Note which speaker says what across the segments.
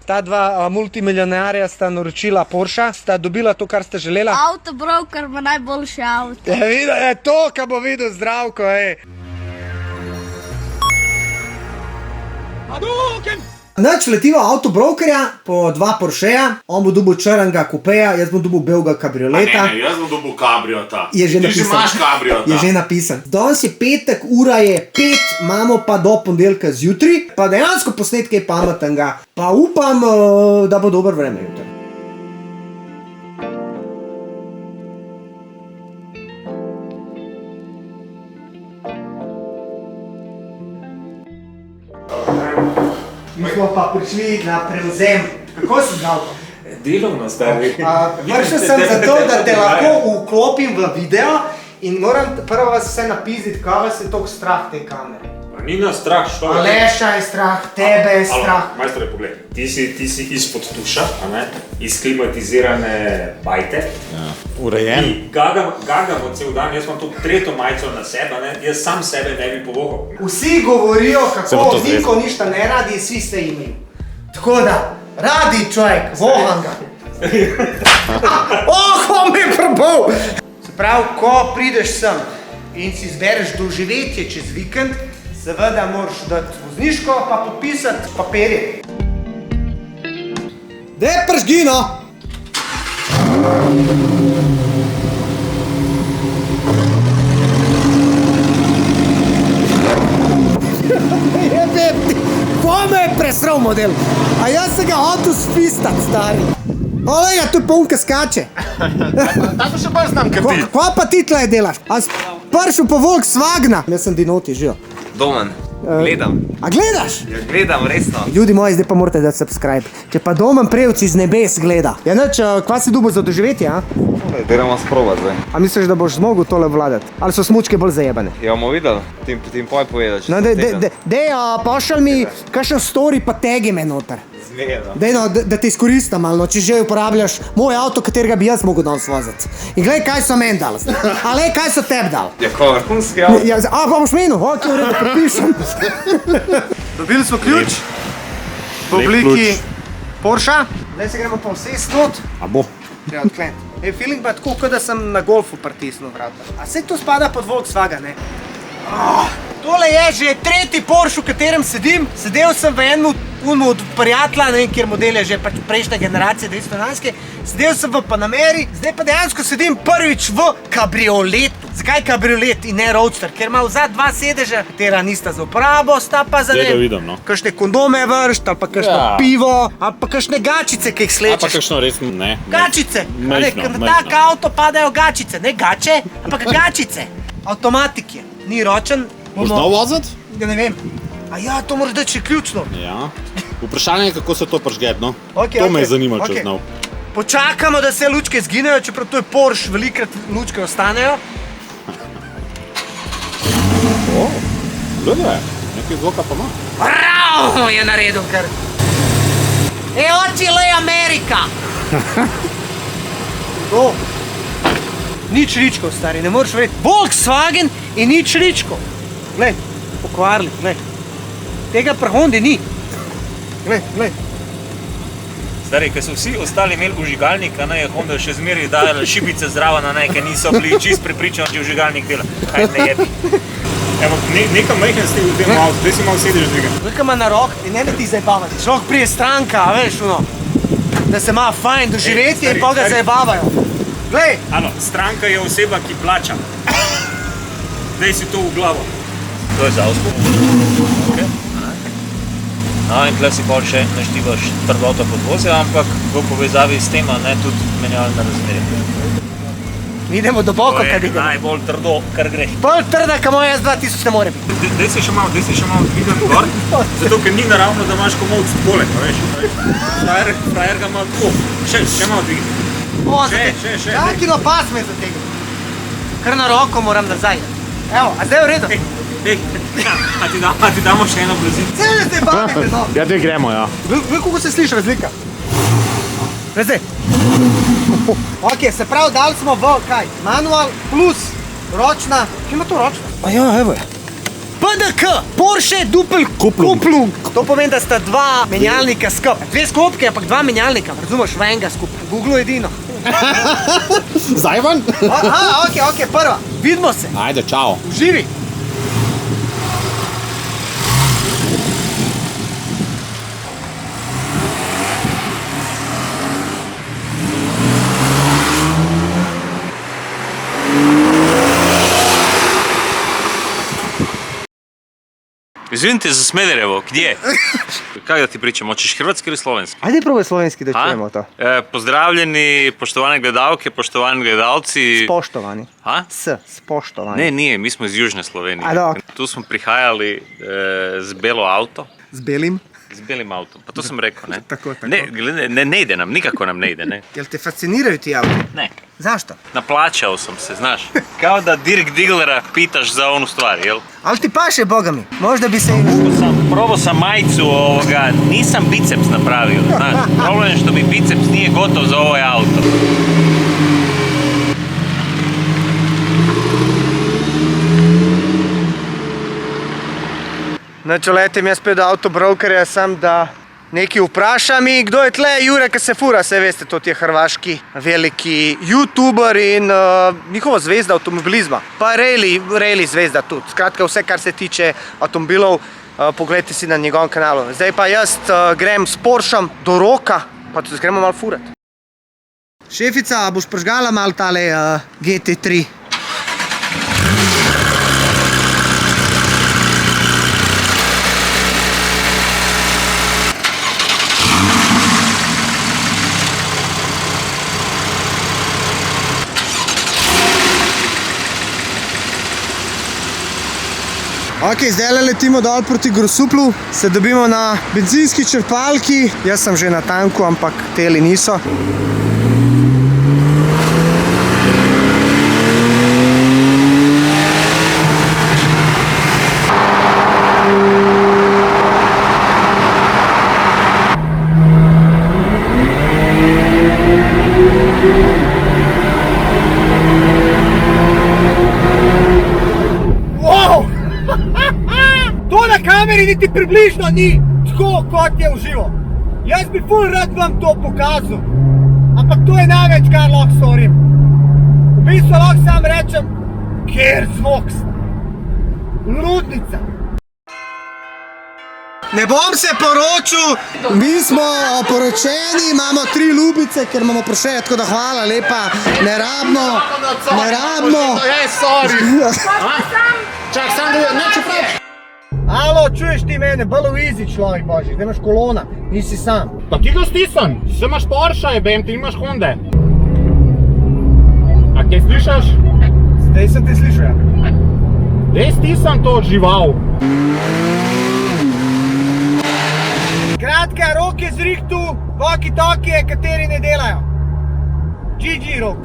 Speaker 1: Ta dva multimilionarja sta naročila Porsche, sta dobila to, kar ste želela.
Speaker 2: Avtobroker ima najboljši avto.
Speaker 1: Je to, kar bo videl Zdravko, Nač letiva avtobrokerja po dva Porscheja, on bo dobil črnega kupeja, jaz bom dobil belega kabrioleta.
Speaker 3: Ne, jaz bom dobil kabriota.
Speaker 1: Je že napisan.
Speaker 3: Ti že imaš kabriota.
Speaker 1: Je že napisan. Danes je petek, ura je 5, imamo pa do ponedeljka zjutraj, pa dejansko posnetke je pametnega. Pa upam, da bo dober vreme jutri. Mi smo pa prišli na prevzem. Kako si Zdravko?
Speaker 3: Delovno, stari.
Speaker 1: Prišel sem zato, da te lahko vklopim v video in moram prvo vas vse napizditi, kaj vas je toliko strah te kamere.
Speaker 3: Ni nas strah, što?
Speaker 1: Aleša je strah, tebe je strah.
Speaker 3: Majstore, pogled, ti si izpod tuša, iz klimatizirane bajte.
Speaker 4: Urejen.
Speaker 3: In gagamo cel dan, jaz imam to tretjo majico na sebe, jaz sam sebe ne bi povohal.
Speaker 1: Vsi govorijo, kako niko ništa ne radi, svi ste imeli. Tako da, radi človek, voham ga. Oh, me je probal! Se pravi, ko prideš sem in si izbereš doživetje čez vikend, seveda moraš dati vozniško, pa podpisati papirje. Daj pržgi, no! Ko me je presral model? A jaz se ga hotel spistat, stari. Olega, tu polnka skače.
Speaker 4: Tako še bolj znam, kaj ti.
Speaker 1: Kva pa ti tle delaš? A si prišel po Volkswagna? Jaz sem Dinoti, živo.
Speaker 5: Domen, gledam.
Speaker 1: A gledaš?
Speaker 5: Ja, gledam, resno.
Speaker 1: Ljudi moji, zdaj pa morate dati subscribe. Če pa Domen Prevc iz nebes gleda. Ja, nič, kva si dubo za doživetje, a?
Speaker 5: Gremo sprovat zdaj.
Speaker 1: A misliš, da boš zmogel tole vladati? Ali so smučke bolj zajebane?
Speaker 5: Ja, bomo videli. Ti poj povedal, če
Speaker 1: No, dej, pošalj mi kakšen story, pa tagi me noter.
Speaker 5: Zmerno.
Speaker 1: Dej, no, da te izkoristam malo, če že uporabljaš moj avto, katerega bi jaz mogel danes voziti. In glej, kaj so meni dali zdaj. A glej, kaj so tebi dali.
Speaker 5: Ja, ko vrhunski avto.
Speaker 1: Ja, a, boš menil? Ok, v redu, pripišem. Dobili smo ključ v obliki Porsche. Zdaj se gremo pa vse snot.
Speaker 4: A bo.
Speaker 1: Treba odkleniti. Feeling pa tako, kot da sem na golfu pritisnil vrata. A saj to spada pod Volkswagen, ne? Tole je že tretji Porsche, v katerem sedim. Sedel sem v enem od prijatelja, ne vem, kjer model je že prejšnje generacije, 211. Sedel sem v Panameri, zdaj pa dejansko sedim prvič v kabrioletu. Zakaj kabriolet in ne roadster? Ker ima vzad dva sedeža, katera nista za uporabo, sta pa za
Speaker 4: Zdaj da vidim, no.
Speaker 1: kakšne kondome vršt, ali pa kakšno pivo, ali pa kakšne gačice, ki jih
Speaker 4: A pa
Speaker 1: slečeš.
Speaker 4: kakšno res ne.
Speaker 1: Gačice!
Speaker 4: Majhno,
Speaker 1: Na tak avto padajo gačice, ne gače, ampak gačice. Avtomatik je, ni ročen.
Speaker 4: Znal voziti?
Speaker 1: Ja, ne vem. A ja, to moraš dati še ključno.
Speaker 4: Ja. Vprašanje je, kako se to pržget, no.
Speaker 1: Okej,
Speaker 4: To me
Speaker 1: okej,
Speaker 4: zanima, če
Speaker 1: okej.
Speaker 4: znal.
Speaker 1: Počakamo, da se lučke zginejo, čeprav to je Porsche, velikrat lučke ostanejo.
Speaker 4: Gleda je, nekaj zvoka pa ima.
Speaker 1: Bravo, je naredil kar. Oči le Amerika! To. Nič ričkov, stari, ne moreš verjeti. Volkswagen in nič ričkov. Glej, pokvarili, glej. Tega pri Hondi ni. Glej, glej.
Speaker 3: Stari, ker so vsi ostali imeli vžigalnik, je Honda še zmeraj dajala šibice zraven, ker niso bili čist prepričani, če vžigalnik dela. Kaj ne jebi. Evo, neka majhnosti v tem avtu, zdaj si malo sediš dviga.
Speaker 1: Velika ima na rok in ne da ti zajebavati. Človek prije stranka, veš, da se ima fajn doživetje in pa ga zajebavajo. Glej!
Speaker 3: Ano, stranka je oseba, ki plača. Daj si to v glavo. To je za avsko. No in tukaj si pol še naštivaš trdoto podvozja, ampak v povezavi s tem, tudi menjalne razmerje.
Speaker 1: Idemo do boka,
Speaker 3: To
Speaker 1: kad
Speaker 3: je
Speaker 1: idemo.
Speaker 3: najbolj trdo, kar gre.
Speaker 1: Bolj trda, ka moja S2000 ne more biti.
Speaker 3: Daj se še malo dvigati gor, zato ker ni naravno, da imaš komovc tole, veš. Frajer ga ima tako. Še malo dvigati. Še.
Speaker 1: Kakino pas me zategne. Kar na roko moram nazaj. Evo, a zdaj je v redu?
Speaker 3: A ti damo še eno blazino?
Speaker 1: Zdaj ne zdaj bavite, no.
Speaker 4: Ja, daj gremo, ja.
Speaker 1: Veš, kako se sliši razlika? Zdaj. Ok, se pravi, dali smo v kaj? Manual plus ročna. Kje ima to ročna? A ja, evo je. P PDK, Porsche Doppelkupplung. To pomeni, da sta dva menjalnika skupaj. Dve sklopke, ampak dva menjalnika, razumeš, v enega skupaj. Google edino.
Speaker 4: Zdaj ven?
Speaker 1: Aha, ok, prva. Vidimo se.
Speaker 4: Ajde, čao.
Speaker 1: Živi.
Speaker 3: Izvinite za Smederevo, gdje? Kako da ti pričam, hoćeš hrvatski ili slovenski?
Speaker 1: Ajde probaj slovenski da čujemo to.
Speaker 3: Pozdravljeni, poštovane gledalke, poštovani gledalci.
Speaker 1: Spoštovani.
Speaker 3: A?
Speaker 1: Spoštovani.
Speaker 3: Ne, nije, mi smo iz Južne Slovenije.
Speaker 1: A, dobro.
Speaker 3: Tu smo prihajali z belo auto.
Speaker 1: Z belim.
Speaker 3: Z belim autom, pa to sam rekao, ne?
Speaker 1: Tako.
Speaker 3: Ne ide nam, nikako nam ne ide, ne?
Speaker 1: Jel te fasciniraju ti auti?
Speaker 3: Ne.
Speaker 1: Zašto?
Speaker 3: Naplaćao sam se, znaš. Kao da Dirk Diglera pitaš za onu stvar, jel?
Speaker 1: Ali ti paše, boga mi. Možda bi se...
Speaker 3: Probao sam majicu ovoga, nisam biceps napravio, znaš. Problem je što mi biceps nije gotov za ovaj auto.
Speaker 1: Znači, letim jaz spet do avtobrokerja, sam da nekaj vprašam in kdo je tle? Jure, ki se fura, saj veste, to je hrvaški veliki youtuber in njihova zvezda avtomobilizma. Pa rally zvezda tudi. Skratka, vse, kar se tiče avtomobilov, pogledajte si na njegovem kanalu. Zdaj pa jaz grem s Porschem do Roka, pa tudi gremo malo furat. Šefica, boš prižgala malo tale GT3? Ok, zdaj letimo dol proti Grosuplju, se dobimo na benzinski črpalki. Jaz sem že na tanku, ampak teli niso. To na kameri niti približno ni tako, kot je v živo. Jaz bi ful rad vam to pokazal, ampak to je največ, kar lahko storim. V bistvu lahko sam rečem, ker zvok. Ludnica. Ne bom se poročil, mi smo poročeni, imamo 3 ljubice, ker imamo prošeje, tako da hvala lepa, ne rabno.
Speaker 4: Čak, sam da neću pravi.
Speaker 1: Alo, čuješ ti mene, bolj v easy človek božji, da imaš kolona, nisi sam.
Speaker 4: Pa ti ga stisan, se imaš Porsche, bem, ti imaš Honda. A kaj slišaš?
Speaker 1: Zdaj sem te slišal, ja.
Speaker 4: Dej stisan to žival.
Speaker 1: Kratka, Rok je zrihtu, walkie-talkie, kateri ne delajo. GG, Rok.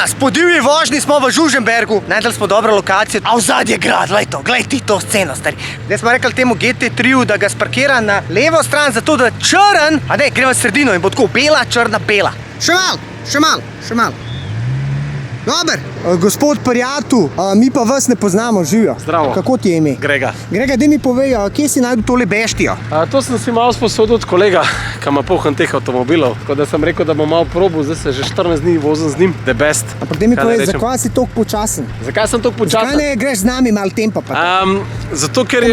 Speaker 1: Teraz po divji vožnji smo v Žuženbergu, najdeli smo dobro lokacijo, a vzadje je grad, glej ti to sceno, stari. Zdaj smo rekli temu GT3, da ga sparkira na levo stran, zato da črn, a ne, gre v sredino in bo tako bela, črna, bela. Še mal. Dober, gospod prijatelj, mi pa vas ne poznamo, živijo.
Speaker 6: Zdravo.
Speaker 1: Kako ti je ime?
Speaker 6: Grega.
Speaker 1: Grega, daj mi povej, kje si najdu tole beštijo?
Speaker 6: To sem si malo sposodil od kolega, ki ima poln teh avtomobilov. Tako da sem rekel, da bom malo probil, zdaj se že 14 dni vozim z njim, the best.
Speaker 1: Ampak daj mi povej, zakaj si toliko počasen?
Speaker 6: Zakaj sem toliko počasen?
Speaker 1: Zakaj ne greš z nami malo tempa pa?
Speaker 6: Zato, ker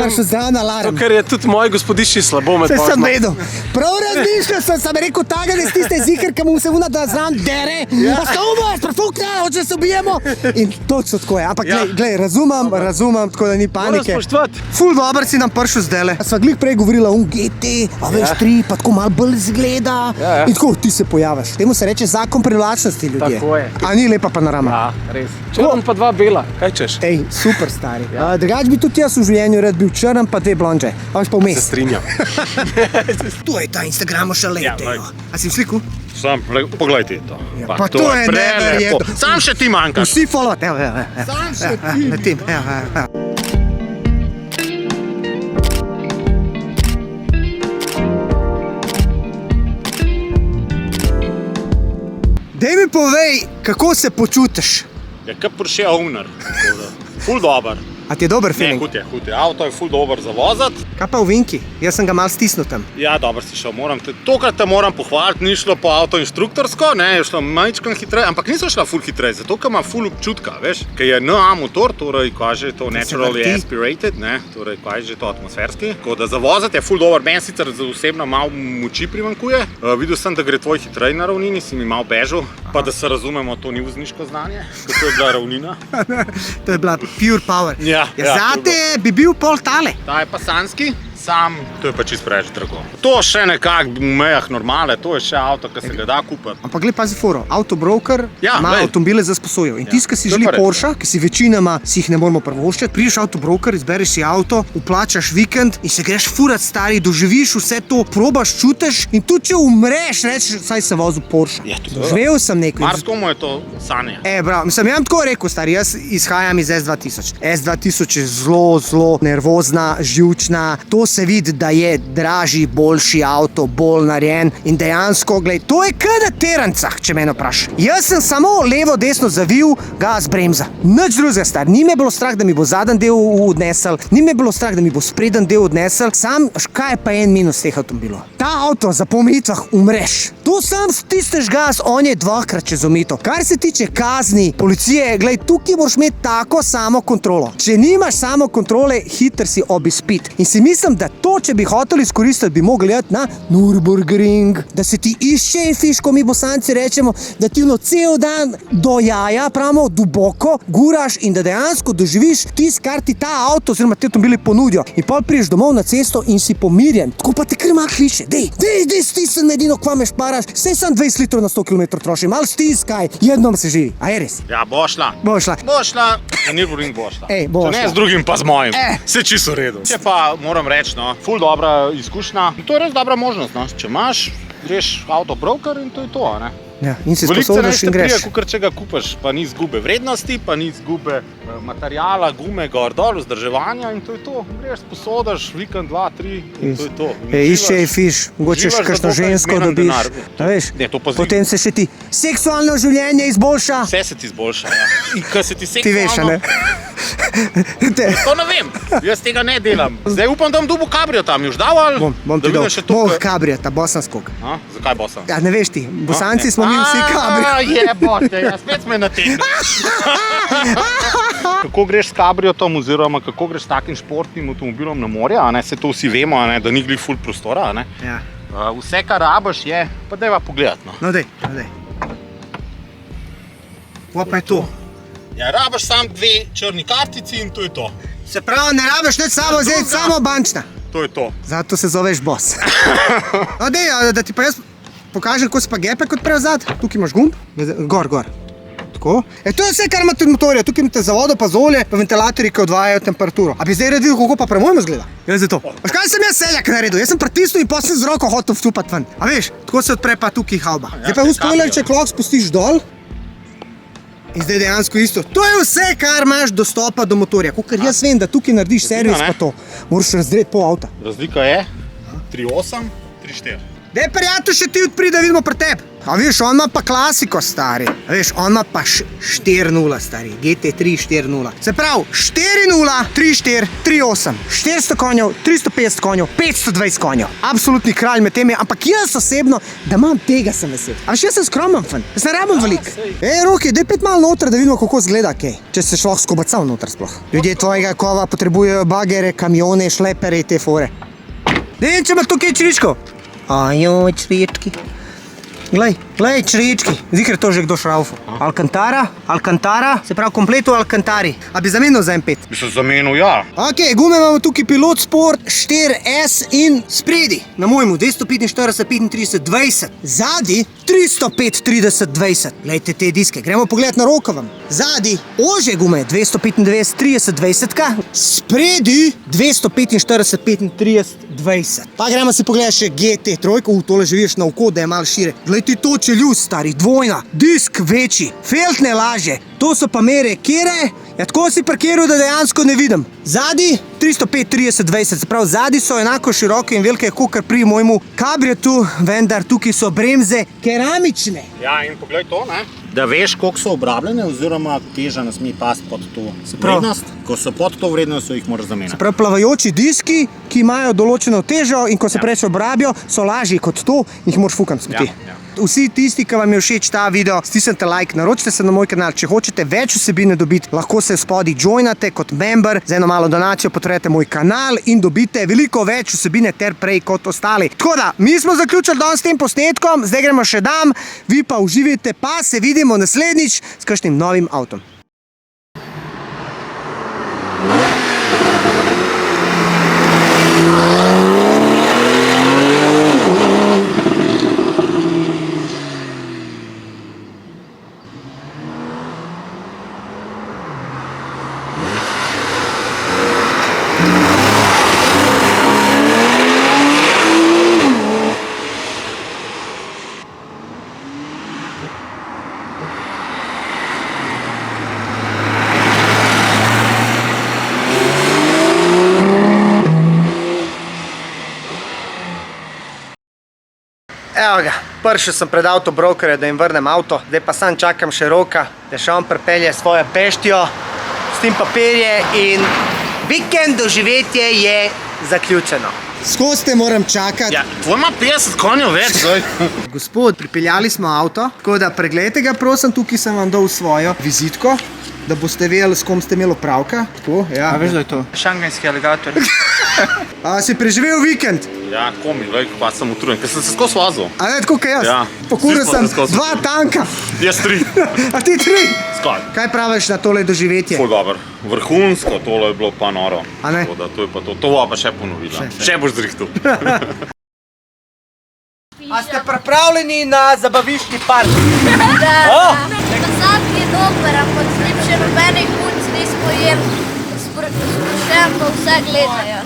Speaker 6: je tudi moji gospodišči slabo med
Speaker 1: vožnjo. Se sem vedel. Prav razmišljal sem rekel, taga ne stiste ziher, ki mu se vuna da zran dere. Ostavimo, profukne, hoče se ubijemo. In točno tako je. Ampak glej, razumem, tako da ni panike.
Speaker 6: Moram spoštovati.
Speaker 1: Ful dober si nam prišel zdajle. Sva glih prej govorila o GT, a veš 3, pa tako malo bolj zgleda. In tako ti se pojaviš. Temu se reče zakon privlačnosti, ljudje.
Speaker 6: Tako je.
Speaker 1: A ni lepa panorama?
Speaker 6: Ja, res. Črn pa 2 bela, kaj češ?
Speaker 1: Ej, super stari. Drugač bi tudi jaz v življenju rad bil črn pa 2 blonde. A veš pa vmes.
Speaker 6: Se strinjam.
Speaker 1: To je ta Instagramo šalete. A si v sliku?
Speaker 4: Sam, poglejte to.
Speaker 1: Pa to je neverjetno.
Speaker 4: Sam še ti manjkaš.
Speaker 1: Vsi followat, evo.
Speaker 4: Sam še ti.
Speaker 1: Na tem, evo. Daj mi povej, kako se počutiš?
Speaker 4: Je kar Porsche Owner. Ful dober.
Speaker 1: A ti je dober
Speaker 4: Ne,
Speaker 1: feeling?
Speaker 4: hud je. Avto je ful dober za vozati.
Speaker 1: Kaj pa v Vinki? Jaz sem ga malo stisnil tam.
Speaker 4: Ja, dobro si šel. Tokrat te moram pohvaliti, ni šlo po avto inštruktorsko, ne, je šlo majčkeno hitreje, ampak niso šla ful hitreje, zato ker ima ful občutka, veš, ker je NA motor, torej kaže to naturally aspirated, ne, torej kaže to atmosferski. Tako da za vozati je ful dober, meni sicer za osebno malo moči primanjkuje. Videl sem, da gre tvoj hitreje na ravnini, si mi malo bežal, pa da se razumemo, to ni vozniško znanje, ker to je bila ravnina.
Speaker 1: To je bila pure power.
Speaker 4: Ja,
Speaker 1: Zate bi bil pol tale.
Speaker 4: Ta je pa sanski, sam, to je pa čisto preveč drago. To še nekako v mejah normale, to je še avto, ki se ga da kupiti.
Speaker 1: Ampak gled, pazi foro, Autobroker ima avtomobile za sposojo. In tisti, ki si želi Porsche, ki si večinoma si jih ne moramo privoščiti, prideš Autobroker, izbereš si avto, vplačaš vikend in se greš furat stari, doživiš vse to, probaš, čutiš in tudi če umreš, rečeš, saj sem vozil Porsche. Živel sem nekaj.
Speaker 4: Marskomu je to sanje.
Speaker 1: Bravo, mislim, jaz tako rekel, stari, jaz izhajam iz S2000. S2000 je zelo nervozna, živčna, to se vidi, da je dražji, boljši avto, bolj narejen in dejansko, gled, to je kaj na terancah, če mene vprašaš. Jaz sem samo levo, desno zavil, gas, bremza. Nič drugega, star. Ni me bilo strah, da mi bo zadnji del odnesel, ni me bilo strah, da mi bo spreden del odnesel, sam, kaj je pa en minus teh avtomobilov? Ta avto za po omejitvah umreš. Tu sam stisneš gas, on je 2-krat čez omejitev. Kar se tiče kazni, policije, gled, tukaj moraš imeti tako samo kontrolo. Če nimaš samo kontrole, hiter si obispit. In si mislim, da to, če bi hoteli izkoristiti, bi mogli jeti na Nürburgring, da se ti išče fiško, mi Bosanci rečemo, da ti cel dan do jaja, pravimo, duboko, guraš in da dejansko doživiš tisto, kar ti ta avto oziroma ti avtomobili ponudijo. In pol priješ domov na cesto in si pomirjen. Tako pa te kar malo kliše. Dej, stisnem edino, kva me šparaš. Sej sam 20 litrov na 100 km troši. Malo stiskaj. Jednom se živi. A je res?
Speaker 4: Ja, bo šla.
Speaker 1: Bo šla.
Speaker 4: Na Nürburgring bo šla.
Speaker 1: Bo
Speaker 4: šla.
Speaker 1: šla.
Speaker 4: Ne z drugim, pa z mojim. Vse čisto v redu. Če pa moram reči, no, ful dobra izkušnja. To je res dobra možnost, no. Če imaš, greš Autobroker in to je to, ne.
Speaker 1: Ja, in si sposodaš in greš.
Speaker 4: Kukor če ga kupaš, pa ni izgube vrednosti, pa ni izgube materijala, gume, gor dol, vzdrževanja in to je to. Greš, sposodaš, vikend, 2, 3 in to je to.
Speaker 1: Išče je fiš, mogoče še kakšno žensko dobiš. Veš, potem se še ti seksualno življenje izboljša.
Speaker 4: Vse se ti izboljša, ja. In ko se ti seksualno...
Speaker 1: Ti veš, a ne?
Speaker 4: To ne vem, jaz tega ne delam. Zdaj upam, da bom dobil kabrio tam, još dal ali?
Speaker 1: Bom ti dal. Boh kabrijata, bosanskog.
Speaker 4: Zakaj bosan?
Speaker 1: Ja, ne veš ti, Bosanci smo mi vsi kabrio.
Speaker 4: Jebote, ja, spet me nategnil. Kako greš s kabriotom oziroma kako greš s takim športnim avtomobilom na morje, a ne, se to vsi vemo, a ne, da ni glih ful prostora, a ne.
Speaker 1: Ja.
Speaker 4: Vse, kar rabiš je, pa dajva pogledat, no.
Speaker 1: No dej. Kva pa je to?
Speaker 4: Ja, rabiš sam 2 črni kartici in to je to.
Speaker 1: Se pravi, ne rabiš nič samo vzeti, samo bančna.
Speaker 4: To je to.
Speaker 1: Zato se zoveš boss. No dej, da ti pa jaz pokažem, kako si pa gepe kot prevzad. Tukaj imaš gumb, gor. Tako. To je vse, kar imate v motorju. Tukaj imate za vodo, pa za olje, pa ventilatorji, ki odvajajo temperaturo. A bi zdaj redil, kako pa premojmo zgleda? Jaz za to. Veš kaj sem jaz seljak naredil? Jaz sem pritisnil in potem z roko hotel vstupati ven. A veš, tako se odpre pa tukaj hauba. Zdaj pa v spoilerček lahko spustiš dol. In zdaj dejansko isto. To je vse, kar imaš dostopa do motorja. Kakor jaz vem, da tukaj narediš servis
Speaker 4: ne?
Speaker 1: pa to. Moraš razdreti pol avta.
Speaker 4: Razlika je 3.8, 3.4.
Speaker 1: Dej, prijatelj, še ti odpri, da vidimo pri tebi. A veš, on ima pa klasiko, stari. A veš, on ima pa 4.0, stari. GT3 4.0. Se pravi, 4.0, 3.4, 3.8. 400 konjev, 350 konjev, 520 konjev. Absolutni kralj med temi, ampak jaz osebno, da imam tega, sem vesel. A veš, jaz sem skromen fan. Jaz ne rabim veliko. Roki, dej pet malo noter, da vidimo, kako zgleda kaj. Če se šlo skobacal noter sploh. Ljudje tvojega kova potrebujejo bagere, kamione, šlepere in te fore. Dej, če ima tukaj čričko. Ajoj, črički. Glej, črički. Zikr to že kdo šraufo. Alcantara, se pravi kompletu Alcantari. A bi zamenil za M5?
Speaker 4: Bi se zamenil, ja.
Speaker 1: Ok, gume imamo tukaj Pilot Sport 4S in spredi. Na mojemu 245, 35, 20. Zadi 305, 30, 20. Glejte te diske, gremo pogledat na rokovem. Zadi ožje gume 295, 30, 20. Spredi 245, 35, 20. Pa gremo si pogledati še GT3, tole že vidiš na oko, da je malo šire. Glej ti to čeljus, stari, dvojna, disk večji, feltne laže, to so pa mere kere, ja tako si parkiral, da dejansko ne vidim. Zadi 305, 30, 20, se pravi, zadi so enako široke in velike, kot pri mojemu kabriotu, vendar tukaj so bremze keramične.
Speaker 4: Ja, in poglej to, ne? Da veš, koliko so obrabljene, oziroma teža ne sme pasti pod to vrednost. Ko so pod to vrednost, so jih moraš zamenjati.
Speaker 1: Se pravi, plavajoči diski, ki imajo določeno težo in ko se preveč obrabijo, so lažji kot to, jih moraš fukam smeti. Vsi tisti, ki vam je všeč ta video, stisnite like, naročite se na moj kanal, če hočete več vsebine dobiti, lahko se spodaj joinate kot member, za eno malo donacijo potrebujete moj kanal in dobite veliko več vsebine ter prej kot ostali. Tako da, mi smo zaključili danes s tem posnetkom, zdaj gremo še dam, vi pa uživajte, pa se vidimo naslednjič s kakšnim novim avtom. Evo ga, prišel sem pred avtobrokerja, da jim vrnem avto, zdaj pa sam čakam še Roka, da še on pripelje svojo peštijo, s tem papirje in vikend doživetje je zaključeno. Skozi te moram čakati.
Speaker 4: Ja, tvoj ima 50 konjev več, zdaj.
Speaker 1: Gospod, pripeljali smo avto, tako da pregledajte ga, prosim, tukaj sem vam dal svojo vizitko, da boste vedeli, s kom ste imeli opravka. Tako, ja. A veš, da je to?
Speaker 7: Šanghajski aligator.
Speaker 1: A si preživel vikend?
Speaker 4: Ja, komi, pa sem utrujen, ker sem se skozi vazil.
Speaker 1: A ne, tako kaj jaz?
Speaker 4: Ja.
Speaker 1: Pokuril
Speaker 4: Vsi smo
Speaker 1: sem
Speaker 4: se skozi.
Speaker 1: 2 tanka.
Speaker 4: Jaz 3.
Speaker 1: A ti 3?
Speaker 4: Skaj.
Speaker 1: Kaj praviš na tole doživetje?
Speaker 4: Ful dobro. Vrhunsko, tole je bilo pa noro.
Speaker 1: A ne?
Speaker 4: Tako da, to je pa to. To bova pa še ponovila. Še boš zrihtal.
Speaker 1: A ste pripravljeni na zabaviški park?
Speaker 2: Passat je dober, ampak z njim še nobenih punc nismo jeli. Sporočujem, pa vse gledajo.